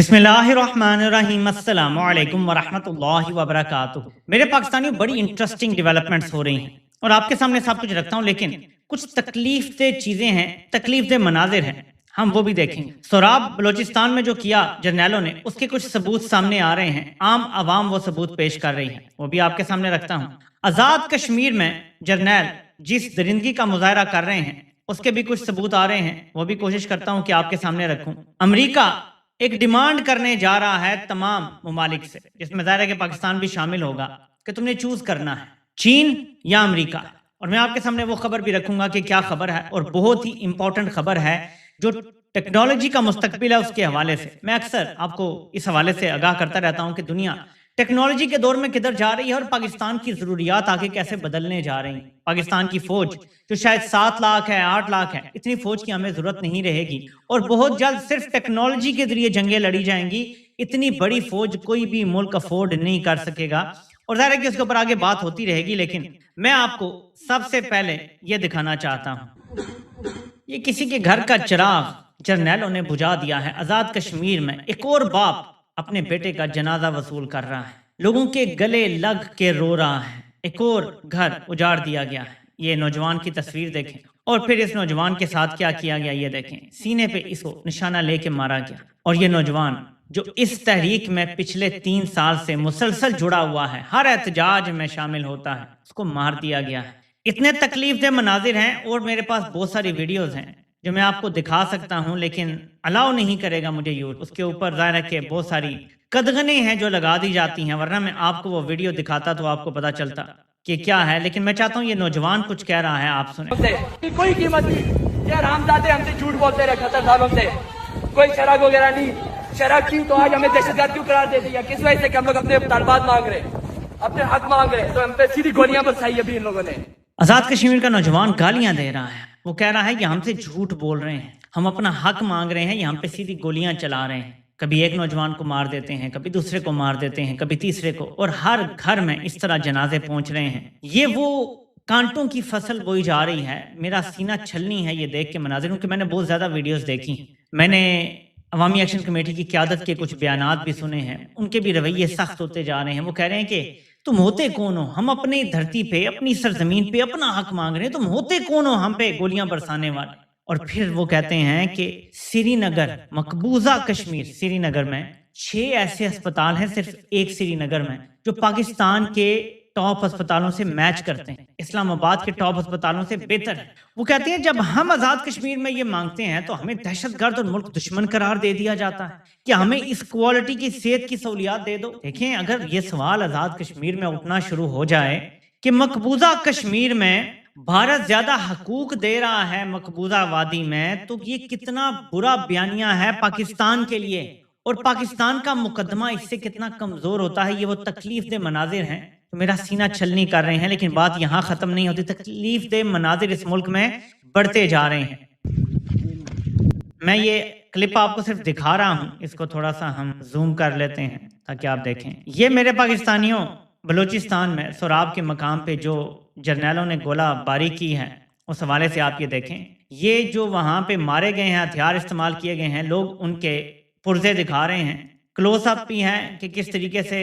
बिस्मिल्लाहिर्रहमानिर्रहीम अस्सलाम वालेकुम वरहमतुल्लाहि वबरकातुह। मेरे पाकिस्तानियों, बड़ी इंटरेस्टिंग डेवलपमेंट्स हो रही हैं और आपके सामने सब कुछ रखता हूँ, लेकिन कुछ तकलीफ दे चीज़ें हैं, तकलीफ दे मनाजिर हैं, हम वो भी देखेंगे। सोराब बलोचिस्तान में जो किया जर्नैलों ने, उसके कुछ सबूत सामने आ रहे हैं। आम आवाम वो सबूत पेश कर रही है, वो भी आपके सामने रखता हूँ। आज़ाद कश्मीर में जर्नैल जिस दरिंदगी का मुजाहरा कर रहे हैं, उसके भी कुछ सबूत आ रहे हैं, वो भी कोशिश करता हूँ कि आपके सामने रखूँ। अमरीका एक डिमांड करने जा रहा है तमाम ममालिक से, जिसमें ज़ाहिर है कि पाकिस्तान भी शामिल होगा, कि तुमने चूज करना है चीन या अमेरिका। और मैं आपके सामने वो खबर भी रखूंगा कि क्या खबर है, और बहुत ही इंपॉर्टेंट खबर है जो टेक्नोलॉजी का मुस्तकबिल है उसके हवाले से। मैं अक्सर आपको इस हवाले से आगाह करता रहता हूं कि दुनिया टेक्नोलॉजी के दौर में किधर जा रही है और पाकिस्तान की जरूरियात आगे कैसे बदलने जा रही हैं। पाकिस्तान की फौज जो शायद 7 लाख है, 8 लाख है, इतनी फौज की हमें जरूरत नहीं रहेगी और बहुत जल्द सिर्फ टेक्नोलॉजी के जरिए जंगें लड़ी जाएंगी। इतनी बड़ी फौज कोई भी मुल्क अफोर्ड नहीं कर सकेगा, और ज़ाहिर है कि उसके ऊपर आगे बात होती रहेगी। लेकिन मैं आपको सबसे पहले ये दिखाना चाहता हूँ, ये किसी के घर का चिराग जर्नैलों ने बुझा दिया है। आज़ाद कश्मीर में एक और बाप अपने बेटे का जनाजा वसूल कर रहा है, लोगों के गले लग के रो रहा है। एक और घर उजाड़ दिया गया है। ये नौजवान की तस्वीर देखें, और फिर इस नौजवान के साथ क्या किया गया ये देखें। सीने पे इसको निशाना लेके मारा गया, और ये नौजवान जो इस तहरीक में पिछले 3 साल से मुसलसल जुड़ा हुआ है, हर एहतजाज में शामिल होता है, उसको मार दिया गया है। इतने तकलीफ दे मनाजिर हैं, और मेरे पास बहुत सारी वीडियोस हैं जो मैं आपको दिखा सकता हूं, लेकिन अलाउ नहीं करेगा मुझे यूट्यूब। उसके ऊपर ज़ाहिर है कि बहुत सारी कदगने हैं जो लगा दी जाती हैं, वरना मैं आपको वो वीडियो दिखाता तो आपको पता चलता कि क्या है। लेकिन मैं चाहता हूँ ये नौजवान कुछ कह रहा है, आप सुने। कोई कीमत नहीं यार, हमजादे हमसे झूठ बोलते रहे 70 सालों से, कोई शराब वगैरह नहीं। शराब की तो आज हमें दहशतगर्द क्यों करार दे दिया? किस वजह से कि हम लोग अपने तालबात मांग रहे, अपने हक मांग रहे, तो हम पे सीधी गोलियां बरसाई अभी इन लोगों ने। आज़ाद कश्मीर का नौजवान गालियां दे रहा है, वो कह रहा है कि हमसे झूठ बोल रहे हैं, हम अपना हक मांग रहे हैं, यहाँ पे सीधी गोलियां चला रहे हैं। कभी एक नौजवान को मार देते हैं, कभी दूसरे को मार देते हैं, कभी तीसरे को, और हर घर में इस तरह जनाजे पहुंच रहे हैं। ये वो कांटों की फसल बोई जा रही है। मेरा सीना छलनी है ये देख के मनाजिर, क्योंकि मैंने बहुत ज्यादा वीडियोस देखी। मैंने अवामी एक्शन कमेटी की क़यादत के कुछ बयानात भी सुने हैं, उनके भी रवैये सख्त होते जा रहे हैं। वो कह रहे हैं कि तुम होते कौन हो, हम अपनी धरती पे, अपनी सरजमीन पे अपना हक मांग रहे हैं, तुम होते कौन हो हम पे गोलियां बरसाने वाले। और फिर वो कहते हैं कि श्रीनगर, मकबूजा कश्मीर श्रीनगर में 6 ऐसे अस्पताल हैं, सिर्फ एक श्रीनगर में, जो पाकिस्तान के टॉप अस्पतालों से मैच करते हैं, इस्लामाबाद के टॉप अस्पतालों से बेहतर है। वो कहते हैं जब हम आज़ाद कश्मीर में ये मांगते हैं तो हमें दहशतगर्द और मुल्क दुश्मन करार दे दिया जाता है कि हमें इस क्वालिटी की सेहत की सहूलियात दे दो। देखें, अगर ये सवाल आज़ाद कश्मीर में उठना शुरू हो जाए कि मकबूजा कश्मीर में भारत ज्यादा हकूक दे रहा है मकबूजा वादी में, तो ये कितना बुरा बयानिया है पाकिस्तान के लिए, और पाकिस्तान का मुकदमा इससे कितना कमजोर होता है। ये वो तकलीफ दे मनाजिर हैं तो मेरा सीना छलनी कर रहे हैं। लेकिन बात यहाँ खत्म नहीं होती, तकलीफ दे मनाजिर इस मुल्क में बढ़ते जा रहे हैं। मैं ये क्लिप आपको सिर्फ दिखा रहा हूँ, इसको थोड़ा सा हम जूम कर लेते हैं ताकि आप देखें। ये मेरे पाकिस्तानियों बलूचिस्तान में सोराब के मकाम पे जो जर्नैलों ने गोला बारी की है, उस हवाले से आप ये देखें। ये जो वहाँ पे मारे गए हैं, हथियार इस्तेमाल किए गए हैं, लोग उनके पुर्जे दिखा रहे हैं, क्लोज अप भी हैं कि किस तरीके से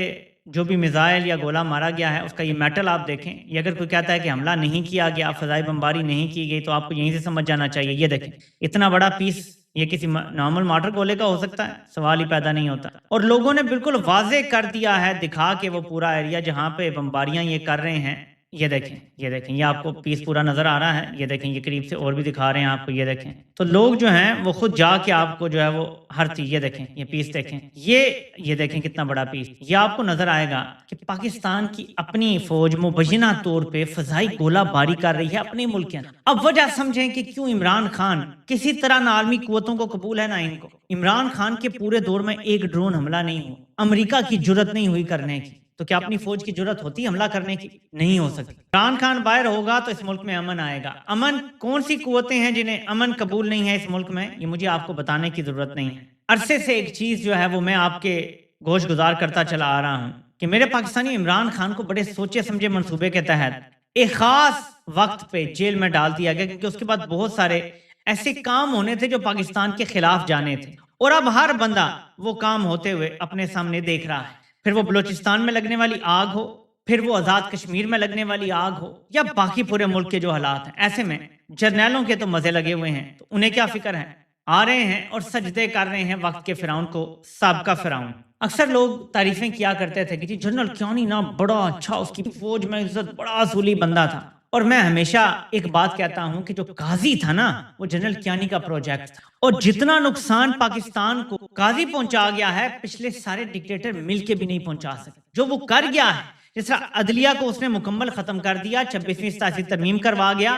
जो भी मिसाइल या गोला मारा गया है उसका ये मेटल आप देखें। ये अगर कोई कहता है कि हमला नहीं किया गया, फजाई बमबारी नहीं की गई, तो आपको यहीं से समझ जाना चाहिए। ये देखें, इतना बड़ा पीस ये किसी नॉर्मल मॉर्टर गोले का हो सकता है? सवाल ही पैदा नहीं होता। और लोगों ने बिल्कुल वाजे कर दिया है, दिखा के वो पूरा एरिया जहाँ पे बमबारियां ये कर रहे हैं। ये देखें, ये देखें, ये आपको पीस पूरा नजर आ रहा है। ये देखें, ये करीब से और भी दिखा रहे हैं आपको। ये देखें, तो लोग जो हैं वो खुद जाके आपको जो है वो हर चीज, ये देखें, ये पीस देखें, ये देखें कितना बड़ा पीस। ये आपको नजर आएगा कि पाकिस्तान की अपनी फौज मुबैना तौर पे फजाई गोला बारी कर रही है अपने मुल्क के अंदर। अब वजह समझें कि क्यों इमरान खान किसी तरह ना आलमी कुव्वतों को कबूल है ना इनको। इमरान खान के पूरे दौर में एक ड्रोन हमला नहीं हुआ, अमेरिका की जुर्रत नहीं हुई करने की, तो क्या अपनी फौज की जरूरत होती हमला करने की? नहीं हो सकती। इमरान खान बाहर होगा तो इस मुल्क में अमन आएगा। अमन, कौन सी कुव्वतें हैं जिन्हें अमन कबूल नहीं है इस मुल्क में? ये मुझे आपको बताने की जरूरत नहीं है। अरसे से एक चीज जो है वो मैं आपके गोश गुजार करता चला आ रहा हूँ कि मेरे पाकिस्तानी इमरान खान को बड़े सोचे समझे मंसूबे के तहत एक खास वक्त पे जेल में डाल दिया गया, क्योंकि उसके बाद बहुत सारे ऐसे काम होने थे जो पाकिस्तान के खिलाफ जाने थे, اور اب ہر بندہ وہ کام ہوتے ہوئے اپنے سامنے دیکھ رہا ہے، پھر وہ بلوچستان میں لگنے والی آگ ہو، پھر وہ آزاد کشمیر میں لگنے والی آگ ہو، یا باقی پورے ملک کے جو حالات ہیں۔ ایسے میں جرنیلوں کے تو مزے لگے ہوئے ہیں، تو انہیں کیا فکر ہے، آ رہے ہیں اور سجدے کر رہے ہیں وقت کے فرعون کو، سابقہ فرعون۔ اکثر لوگ تعریفیں کیا کرتے تھے کہ جی جنرل کیانی نا بڑا اچھا، اس کی فوج میں عزت، بڑا اصولی بندہ تھا۔ اور میں ہمیشہ ایک بات کہتا ہوں کہ جو قاضی تھا نا، وہ جنرل کیانی کا پروجیکٹ تھا، اور جتنا نقصان پاکستان کو قاضی پہنچا گیا ہے، پچھلے سارے ڈکٹیٹر مل کے بھی نہیں پہنچا سکے۔ جو وہ کر گیا ہے، جس طرح عدلیہ کو اس نے مکمل ختم کر دیا، 26ویں 87 ترمیم کروا گیا،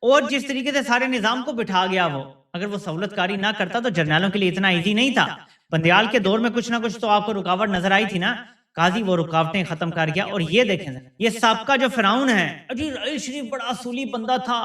اور جس طریقے سے سارے نظام کو بٹھا گیا، وہ اگر وہ سہولت کاری نہ کرتا تو جرنیلوں کے لیے اتنا ایزی نہیں تھا۔ بندیال کے دور میں کچھ نہ کچھ تو آپ کو رکاوٹ نظر آئی تھی نا، قاضی وہ رکاوٹیں ختم کر گیا۔ اور یہ دیکھیں، یہ سابقہ جو فرعون ہے، جی رئیس شریف بڑا اصولی بندہ تھا،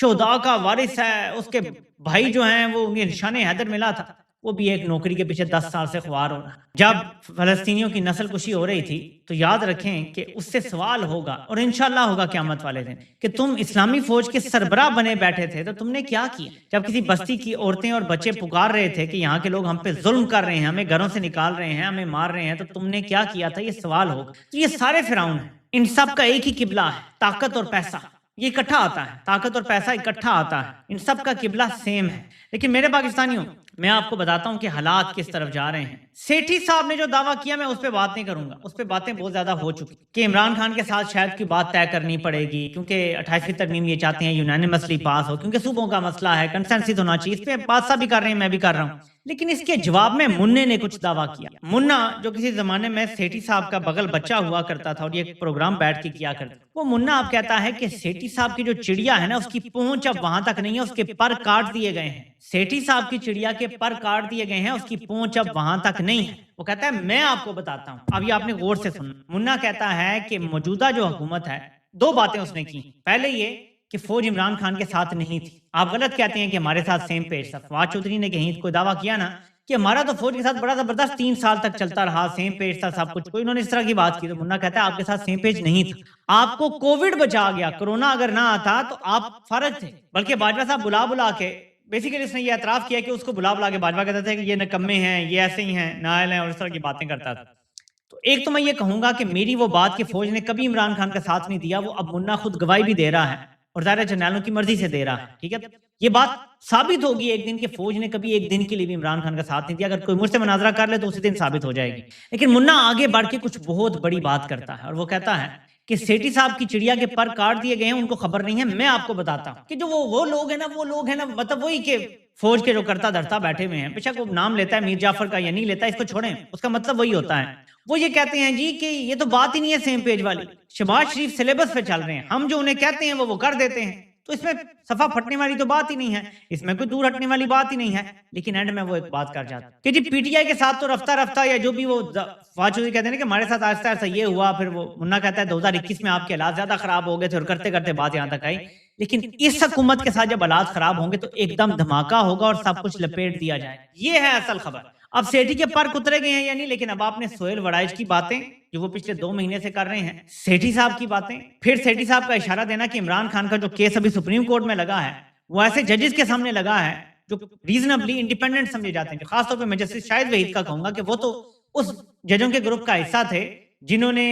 شہداء کا وارث ہے، اس کے بھائی جو ہیں وہ انہیں نشان حیدر ملا تھا، وہ بھی ایک نوکری کے پیچھے 10 سال سے خوار ہو رہا۔ جب فلسطینیوں کی نسل کشی ہو رہی تھی تو یاد رکھیں کہ اس سے سوال ہوگا، اور انشاءاللہ ہوگا قیامت والے دن، کہ تم اسلامی فوج کے سربراہ بنے بیٹھے تھے تو تم نے کیا کیا؟ جب کسی بستی کی عورتیں اور بچے پکار رہے تھے کہ یہاں کے لوگ ہم پہ ظلم کر رہے ہیں، ہمیں گھروں سے نکال رہے ہیں، ہمیں مار رہے ہیں، تو تم نے کیا کیا تھا؟ یہ سوال ہوگا۔ تو یہ سارے فرعون ہیں، ان سب کا ایک ہی قبلہ ہے، طاقت اور پیسہ۔ یہ اکٹھا آتا ہے، طاقت اور پیسہ اکٹھا آتا ہے، ان سب کا قبلہ سیم ہے۔ لیکن میرے پاکستانیوں، میں آپ کو بتاتا ہوں کہ حالات کس طرف جا رہے ہیں۔ سیٹھی صاحب نے جو دعویٰ کیا، میں اس پہ بات نہیں کروں گا، اس پہ باتیں بہت زیادہ ہو چکی کہ عمران خان کے ساتھ شاید کوئی بات طے کرنی پڑے گی، کیونکہ 28ویں ترمیم یہ چاہتے ہیں یونانیمسلی پاس ہو، کیونکہ صوبوں کا مسئلہ ہے، کنسنسس ہونا چاہیے۔ اس پہ بادشاہ بھی کر رہے ہیں، میں بھی کر رہا ہوں۔ لیکن اس کے جواب میں منہ نے کچھ دعویٰ کیا۔ منا جو کسی زمانے میں سیٹھی صاحب کا بغل بچہ ہوا کرتا تھا اور یہ پروگرام بیٹھ کے کیا کرتا، وہ منا اب کہتا ہے کہ سیٹھی صاحب کی جو چڑیا ہے نا، اس کی پہنچ اب وہاں تک نہیں ہے، اس کے پر کاٹ دیے گئے ہیں۔ سیٹھی صاحب کی چڑیا کے پر کاٹ دیے گئے ہیں، اس کی پہنچ اب وہاں تک نہیں ہے۔ وہ کہتا ہے میں آپ کو بتاتا ہوں، اب یہ آپ نے غور سے سننا۔ منا کہتا ہے کہ موجودہ جو حکومت ہے، دو باتیں اس نے کی۔ پہلے یہ کہ فوج عمران خان کے ساتھ نہیں تھی۔ آپ غلط کہتے ہیں کہ ہمارے ساتھ سیم پیج تھا۔ فواد چودھری نے کہیں کوئی دعویٰ کیا نا کہ ہمارا تو فوج کے ساتھ بڑا زبردست 3 سال تک چلتا رہا، سیم پیج تھا سب کچھ، کوئی انہوں نے اس طرح کی بات کی، تو منا کہتا ہے آپ کے ساتھ سیم پیج نہیں تھا، آپ کو کووڈ بچا گیا، کرونا اگر نہ آتا تو آپ فرق تھے۔ بلکہ باجوہ صاحب بلا کے بیسیکلی اس نے یہ اعتراف کیا کہ اس کو بلا کے باجوہ کہتا تھا کہ یہ نکمے ہیں، یہ ایسے ہی ہیں، نااہل ہیں، اور اس طرح کی باتیں کرتا تھا۔ تو ایک تو میں یہ کہوں گا کہ میری وہ بات کہ فوج نے کبھی عمران خان کا ساتھ نہیں دیا، وہ اب منا خود گواہی بھی دے رہا ہے اور ظاہر جرنیلوں کی مرضی سے دے رہا ہے، ٹھیک ہے۔ یہ بات ثابت ہوگی ایک دن کہ فوج نے کبھی ایک دن کے لیے بھی عمران خان کا ساتھ نہیں دیا۔ اگر کوئی مجھ سے مناظرہ کر لے تو اسی دن ثابت ہو جائے گی۔ لیکن منا آگے بڑھ کے کچھ بہت بڑی بات کرتا ہے، اور وہ کہتا ہے کہ سیٹھی صاحب کی چڑیا کے پر کاٹ دیے گئے ہیں، ان کو خبر نہیں ہے۔ میں آپ کو بتاتا ہوں کہ جو وہ لوگ ہیں نا مطلب وہی کہ فوج کے جو کرتا دھرتا بیٹھے ہوئے ہیں، بے شک وہ نام لیتا ہے میر جعفر کا یا نہیں لیتا، اس کو چھوڑیں، اس کا مطلب وہی ہوتا ہے۔ وہ یہ کہتے ہیں جی کہ یہ تو بات ہی نہیں ہے سیم پیج والی، شہباز شریف سلیبس پہ چل رہے ہیں، ہم جو انہیں کہتے ہیں وہ کر دیتے ہیں، تو اس میں صفحہ پھٹنے والی تو بات ہی نہیں ہے، اس میں کوئی دور ہٹنے والی بات ہی نہیں ہے۔ لیکن اینڈ میں وہ ایک بات کر جاتا کہ جی پی ٹی آئی کے ساتھ تو رفتہ یا جو بھی وہ فواد چودھری کہتے ہیں کہ ہمارے ساتھ آہستہ آہستہ یہ ہوا، پھر وہ منا کہتا ہے 2021 میں آپ کے حالات زیادہ خراب ہو گئے تھے، اور کرتے کرتے بات یہاں تک آئی۔ لیکن اس حکومت کے ساتھ جب حالات خراب ہوں گے تو ایک دم دھماکہ ہوگا اور سب کچھ لپیٹ دیا جائے۔ یہ ہے اصل خبر۔ اب سیٹھی کے پر کترے گئے ہیں یا نہیں، لیکن اب آپ نے سہیل وڑائچ کی باتیں جو وہ پچھلے 2 مہینے سے کر رہے ہیں، سیٹھی صاحب کی باتیں، پھر سیٹھی صاحب کا اشارہ دینا کہ عمران خان کا جو کیس ابھی سپریم کورٹ میں لگا ہے وہ ایسے ججز کے سامنے لگا ہے جو ریزنبلی انڈیپینڈنٹ سمجھے جاتے ہیں۔ خاص طور پہ میں جسٹس شاہد وحید کا کہوں گا کہ وہ تو اس ججوں کے گروپ کا حصہ تھے جنہوں نے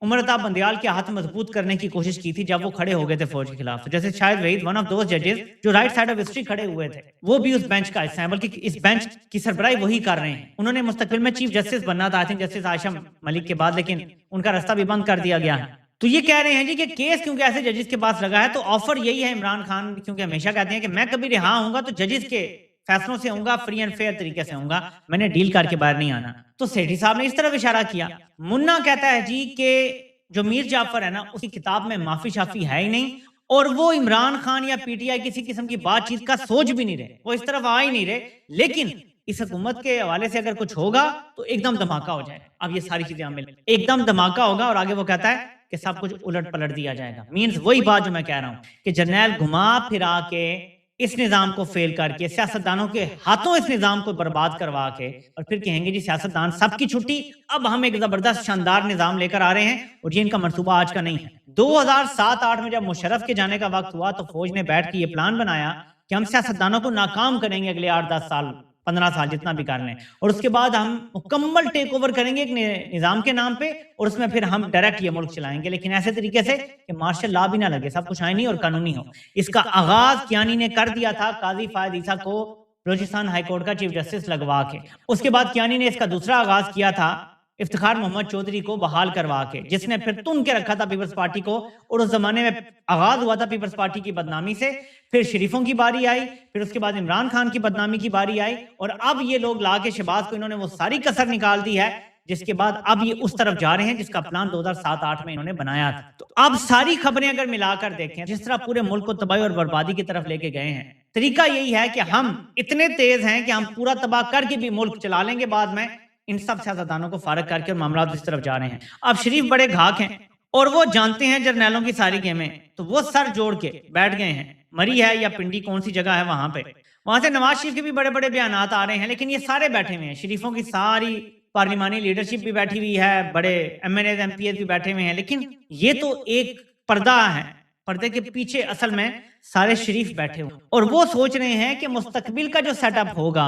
عمر عطا بندیال کے ہاتھ مضبوط کرنے کی کوشش کی تھی جب وہ کھڑے ہو گئے تھے فوج کے خلاف۔ تو جیسے شاہد وحید ون آف دوز ججز جو رائٹ سائڈ آف ہسٹری کھڑے ہوئے تھے، وہ بھی اس بینچ کا حصہ ہیں، بلکہ اس بینچ کی سربراہی وہی کر رہے ہیں۔ انہوں نے مستقبل میں چیف جسٹس بننا تھا، جسٹس عائشہ ملک کے بعد، لیکن ان کا راستہ بھی بند کر دیا گیا ہے۔ تو یہ کہہ رہے ہیں جی کہ کیس کیونکہ ایسے ججز کے پاس لگا ہے تو آفر یہی ہے عمران خان، کیونکہ ہمیشہ کہتے ہیں کہ میں کبھی رہا ہوں گا تو ججز کے فیصلوں سے ہوں گا، فری اینڈ فیئر طریقے سے ہوں گا، میں نے ڈیل کر کے باہر نہیں آنا۔ تو سیٹھی صاحب نے اس طرف اشارہ کیا۔ منا کہتا ہے جی کہ جو میر جعفر ہے نا، اس کی کتاب میں معافی شافی ہے ہی نہیں، اور وہ عمران خان یا پی ٹی آئی کسی قسم کی بات چیت کا سوچ بھی نہیں رہے، وہ اس طرف آ ہی نہیں رہے۔ لیکن اس حکومت کے حوالے سے اگر کچھ ہوگا تو ایک دم دھماکہ ہو جائے گا۔ اب یہ ساری چیزیں مل ایک دم دھماکہ ہوگا، اور آگے وہ کہتا ہے کہ سب کچھ الٹ پلٹ دیا جائے گا۔ مینز وہی بات جو میں کہہ رہا ہوں کہ جرنیل گھما پھرا کے اس نظام کو فیل کر کے، سیاستدانوں کے ہاتھوں اس نظام کو برباد کروا کے، اور پھر کہیں گے جی سیاستدان سب کی چھٹی، اب ہم ایک زبردست شاندار نظام لے کر آ رہے ہیں، اور یہ ان کا منصوبہ آج کا نہیں ہے۔ 2007-8 میں جب مشرف کے جانے کا وقت ہوا تو فوج نے بیٹھ کے یہ پلان بنایا کہ ہم سیاستدانوں کو ناکام کریں گے اگلے 8-10 سال 15 साल जितना भी कर लें, और उसके बाद हम मुकम्मल टेक ओवर करेंगे एक निज़ाम के नाम पे, और उसमें फिर हम डायरेक्ट ये मुल्क चलाएंगे, लेकिन ऐसे तरीके से कि मार्शल लॉ भी ना लगे, सब कुछ आईनी और कानूनी हो। इसका आगाज कियानी ने कर दिया था काजी फायद ईसा को बलूचिस्तान हाई कोर्ट का चीफ जस्टिस लगवा के। उसके बाद कियानी ने इसका दूसरा आगाज किया था इफ्तिखार मोहम्मद चौधरी को बहाल करवा के, जिसने फिर तुन के रखा था पीपल्स पार्टी को, और उस जमाने में आगाज हुआ था पीपल्स पार्टी की बदनामी से। फिर शरीफों की बारी आई, फिर उसके बाद इमरान खान की बदनामी की बारी आई, और अब ये लोग ला के शहबाज को इन्होंने वो सारी कसर निकाल दी है, जिसके बाद अब ये उस तरफ जा रहे हैं जिसका प्लान 2007-8 में इन्होंने बनाया था। तो अब सारी खबरें अगर मिलाकर देखें, जिस तरह पूरे मुल्क को तबाही और बर्बादी की तरफ लेके गए हैं, तरीका यही है कि हम इतने तेज हैं कि हम पूरा तबाह करके भी मुल्क चला लेंगे बाद में, इन सब सियासतदानों को फारग करके, और मामला इस तरफ जा रहे हैं। अब शरीफ बड़े घाक हैं और वो जानते हैं जर्नैलों की सारी गेमें, तो वो सर जोड़ के बैठ गए हैं। मरी है या पिंडी कौन सी जगह है वहां पे, वहां से नवाज शरीफ के भी बड़े बड़े बयान आ रहे हैं, लेकिन ये सारे बैठे हुए हैं। शरीफों की सारी पार्लिमानी लीडरशिप भी बैठी हुई है, बड़े MNAs MPs भी बैठे हुए हैं, लेकिन ये तो एक पर्दा है, पर्दे के पीछे असल में सारे शरीफ बैठे हुए, और वो सोच रहे हैं कि मुस्तकबिल का जो सेटअप होगा,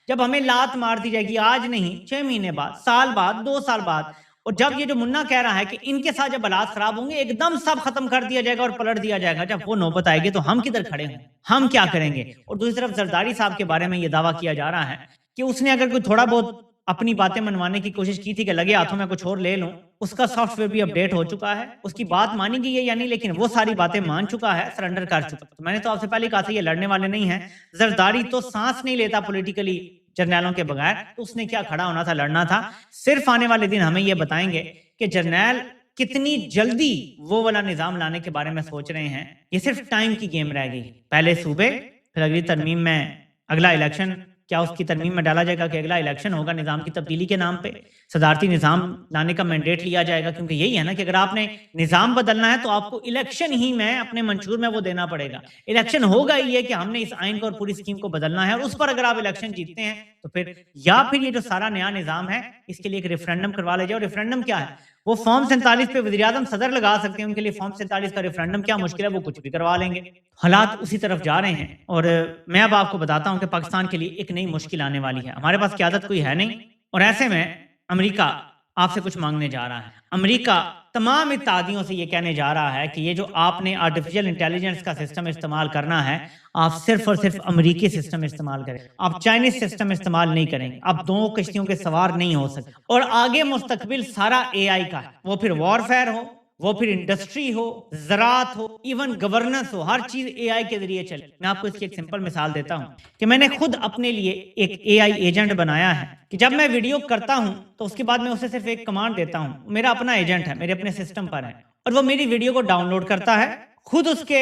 जब हमें लात मार दी जाएगी, आज नहीं 6 महीने बाद, साल बाद, 2 साल बाद, और जब ये जो मुन्ना कह रहा है कि इनके साथ जब हालात खराब होंगे एकदम सब खत्म कर दिया जाएगा और पलट दिया जाएगा, जब वो नौबत आएगी तो हम किधर खड़े हैं, हम क्या करेंगे। और दूसरी तरफ जरदारी साहब के बारे में ये दावा किया जा रहा है कि उसने अगर कोई थोड़ा बहुत अपनी बातें मनवाने की कोशिश की थी कि लगे हाथों में कुछ और ले लूं, उसका सॉफ्टवेयर भी अपडेट हो चुका है, उसकी बात मानी गई है या नहीं, लेकिन वो सारी बातें मान चुका है, सरेंडर कर चुका। तो मैंने तो आपसे पहले कहा था ये लड़ने वाले नहीं है। जरदारी तो सांस नहीं लेता पॉलिटिकली जर्नैलों के बगैर, तो उसने क्या खड़ा होना था, लड़ना था। सिर्फ आने वाले दिन हमें ये बताएंगे कि जर्नैल कितनी जल्दी वो वाला निजाम लाने के बारे में सोच रहे हैं। ये सिर्फ टाइम की गेम रह गई, पहले सूबे, फिर अगली तरमीम में अगला इलेक्शन, क्या उसकी तरमीम में डाला जाएगा कि अगला इलेक्शन होगा निज़ाम की तब्दीली के नाम पे, सदारती निज़ाम लाने का मैंडेट लिया जाएगा, क्योंकि यही है ना कि अगर आपने निज़ाम बदलना है तो आपको इलेक्शन ही में अपने मंशूर में वो देना पड़ेगा। इलेक्शन होगा ही है कि हमने इस आइन को और पूरी स्कीम को बदलना है, और उस पर अगर आप इलेक्शन जीतते हैं तो फिर या फिर ये जो सारा नया निज़ाम है इसके लिए एक रेफरेंडम करवा ले जाए। और रेफरेंडम क्या है, वो फॉर्म 47 पे वज़ीर-ए-आज़म सदर लगा सकते हैं, उनके लिए फॉर्म 47 का रेफरेंडम क्या मुश्किल है, वो कुछ भी करवा लेंगे। हालात उसी तरफ जा रहे हैं, और मैं अब आपको बताता हूं कि पाकिस्तान के लिए एक नई मुश्किल आने वाली है। हमारे पास क़यादत कोई है नहीं, और ऐसे में अमेरिका आपसे कुछ मांगने जा रहा है। अमेरिका तमाम इत्तेहादियों से ये कहने जा रहा है कि ये जो आपने आर्टिफिशियल इंटेलिजेंस का सिस्टम इस्तेमाल करना है, आप सिर्फ और सिर्फ अमेरिकी सिस्टम इस्तेमाल करें, आप चाइनीज सिस्टम इस्तेमाल नहीं करेंगे, आप 2 कश्तियों के सवार नहीं हो सकते। और आगे मुस्तकबिल सारा AI का है, वो फिर वॉरफेयर हो, वो फिर इंडस्ट्री हो, ज़राअत हो, इवन गवर्नेंस हो, हर चीज AI के जरिए चले। मैं आपको इसकी एक सिंपल मिसाल देता हूं कि मैंने खुद अपने लिए एक AI एजेंट बनाया है कि जब मैं वीडियो करता हूं तो उसके बाद मैं उसे सिर्फ एक कमांड देता हूं। मेरा अपना एजेंट है, मेरे अपने सिस्टम पर है, और वो मेरी वीडियो को डाउनलोड करता है, खुद उसके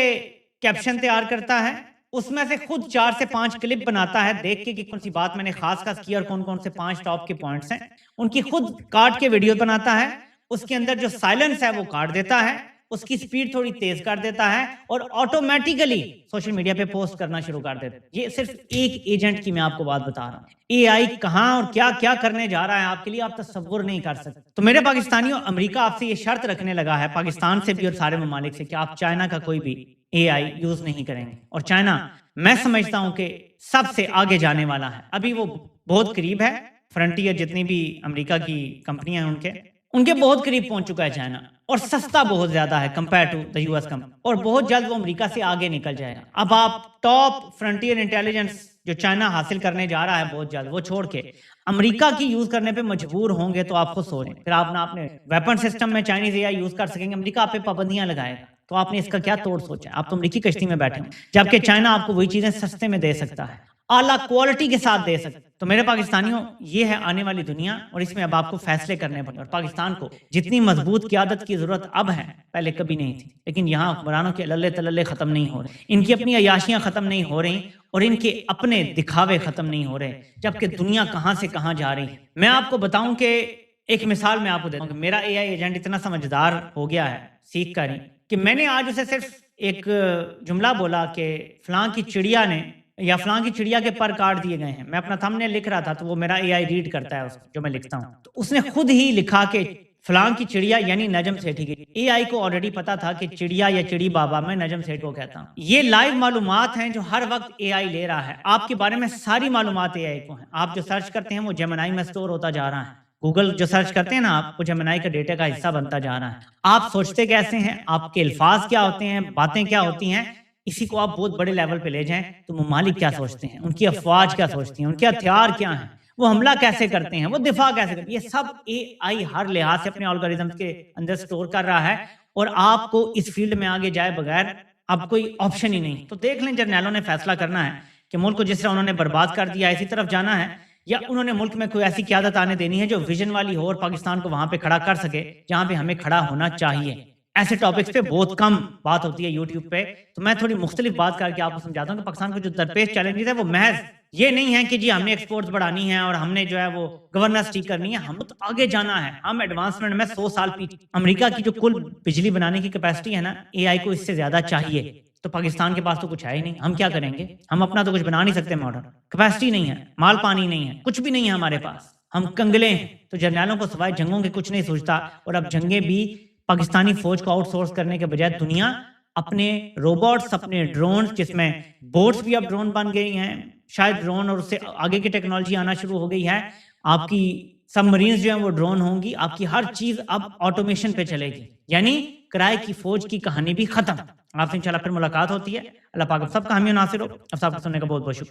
कैप्शन तैयार करता है, उसमें से खुद 4 से 5 क्लिप बनाता है, देख के कि कौन सी बात मैंने खास की और कौन कौन से 5 टॉप के पॉइंट्स हैं, उनकी खुद काट के वीडियो बनाता है, उसके अंदर जो साइलेंस है वो काट देता है, उसकी स्पीड थोड़ी तेज कर देता है, और ऑटोमेटिकली सोशल मीडिया पे पोस्ट करना शुरू कर देता है। ये सिर्फ एक एजेंट की मैं आपको बात बता रहा हूँ। AI कहां और क्या क्या करने जा रहा है आपके लिए आप तसव्वुर नहीं कर सकते। तो मेरे पाकिस्तानियों, अमेरिका आपसे ये शर्त रखने लगा है, पाकिस्तान से भी और सारे ममालिक से, कि आप चाइना का कोई भी AI यूज नहीं करेंगे। और चाइना मैं समझता हूं कि सबसे आगे जाने वाला है, अभी वो बहुत करीब है। फ्रंटियर जितनी भी अमेरिका की कंपनियां हैं उनके बहुत करीब पहुंच चुका है चाइना, और सस्ता बहुत ज्यादा है compare to the US company, और बहुत जल्द वो अमेरिका से आगे निकल जाएगा। अब आप टॉप फ्रंटियर इंटेलिजेंस जो चाइना हासिल करने जा रहा है बहुत जल्द, वो छोड़ के अमेरिका की यूज करने पे मजबूर होंगे, तो आप खुद सोचें, फिर आप ना अपने वेपन सिस्टम में चाइनीज AI यूज कर सकेंगे, अमेरिका आप पे पाबंदियां लगाएगा, तो आपने इसका क्या तोड़ सोचा। आप तो अमेरिकी कश्ती में बैठे हैं, जबकि चाइना आपको वही चीजें सस्ते में दे सकता है, आला क्वालिटी के साथ दे सकते। तो मेरे पाकिस्तानियों, ये है आने वाली दुनिया, और इसमें अब आपको फैसले करने पड़े। और पाकिस्तान को जितनी मजबूत क़यादत की जरूरत अब है, पहले कभी नहीं थी। लेकिन यहाँ हुक्मरानों के लल्ले तलल्ले खत्म नहीं हो रहे, इनकी अपनी अयाशियां खत्म नहीं हो रही, और इनके अपने दिखावे खत्म नहीं हो रहे, जबकि दुनिया कहाँ से कहाँ जा रही है। मैं आपको बताऊं कि एक मिसाल मैं आपको देता हूँ कि मेरा AI एजेंट इतना समझदार हो गया है, सीख कर ही, कि मैंने आज उसे सिर्फ एक जुमला बोला कि फलां की चिड़िया ने या फलां की चिड़िया के पर काट दिए गए हैं। मैं अपना थंबनेल लिख रहा था, तो वो मेरा AI रीड करता है उसको जो मैं लिखता हूँ, तो उसने खुद ही लिखा कि فلاں کی چڑیا یعنی نجم سیٹھی کی. اے آئی کو آلریڈی پتا تھا کہ چڑیا یا چڑی بابا میں نجم سیٹھ کو کہتا ہوں. یہ لائیو معلومات ہیں جو ہر وقت اے آئی لے رہا ہے. آپ کے بارے میں ساری معلومات اے آئی کو ہیں. آپ جو سرچ کرتے ہیں وہ جیمنائی میں سٹور ہوتا جا رہا ہے. گوگل جو سرچ کرتے ہیں نا آپ کو جیمنائی کا ڈیٹا کا حصہ بنتا جا رہا ہے. آپ سوچتے کیسے ہیں, آپ کے الفاظ کیا ہوتے ہیں, باتیں کیا ہوتی ہیں, اسی کو آپ بہت بڑے لیول پہ لے جائیں تو ممالک کیا سوچتے ہیں, ان کی افواج کیا سوچتی ہیں, ان کے ہتھیار کیا ہیں, وہ حملہ کیسے کرتے ہیں, وہ دفاع کیسے کرتے ہیں, یہ سب اے آئی ہر لحاظ سے اپنے الگورتھمز کے اندر سٹور کر رہا ہے. اور آپ کو اس فیلڈ میں آگے جائے بغیر اب کوئی آپشن ہی نہیں. تو دیکھ لیں جرنیلوں نے فیصلہ کرنا ہے کہ ملک کو جس طرح انہوں نے برباد کر دیا اسی طرف جانا ہے, یا انہوں نے ملک میں کوئی ایسی قیادت آنے دینی ہے جو ویژن والی ہو اور پاکستان کو وہاں پہ کھڑا کر سکے جہاں پہ ہمیں کھڑا ہونا چاہیے. ایسے ٹاپکس پہ بہت کم بات ہوتی ہے یوٹیوب پہ, تو میں تھوڑی مختلف بات کر کے آپ کو سمجھاتا ہوں کہ پاکستان کو جو درپیش چیلنجز ہے وہ محض یہ نہیں ہے کہ جی ہم نے ایکسپورٹس بڑھانی ہے اور ہم نے جو ہے وہ گورننس ٹھیک کرنی ہے. ہم تو آگے جانا ہے. ہم ایڈوانسمنٹ میں 100 سال پیچھے. امریکہ کی جو کل بجلی بنانے کی کیپیسٹی ہے نا, اے آئی کو اس سے زیادہ چاہیے. تو پاکستان کے پاس تو کچھ ہے ہی نہیں, ہم کیا کریں گے؟ ہم اپنا تو کچھ بنا نہیں سکتے ماڈل, کیپیسٹی نہیں ہے, مال پانی نہیں ہے, کچھ بھی نہیں ہے ہمارے پاس, ہم کنگلے ہیں. تو جرنیلوں کو سوائے جنگوں کے کچھ نہیں سوچتا. اور اب جنگیں بھی پاکستانی فوج کو آؤٹ سورس کرنے کے بجائے دنیا اپنے روبوٹس, اپنے ڈرونز, جس میں بوٹس بھی اب ڈرون بن گئی ہیں, شاید ڈرون اور اس سے آگے کی ٹیکنالوجی آنا شروع ہو گئی ہے. آپ کی سب مرینز جو ہیں وہ ڈرون ہوں گی, آپ کی ہر چیز اب آٹومیشن پہ چلے گی. یعنی کرائے کی فوج کی کہانی بھی ختم. آپ سے انشاءاللہ پھر ملاقات ہوتی ہے. اللہ پاک سب کا حامی و ناصر ہو. اب سب کو سننے کا بہت بہت شکریہ.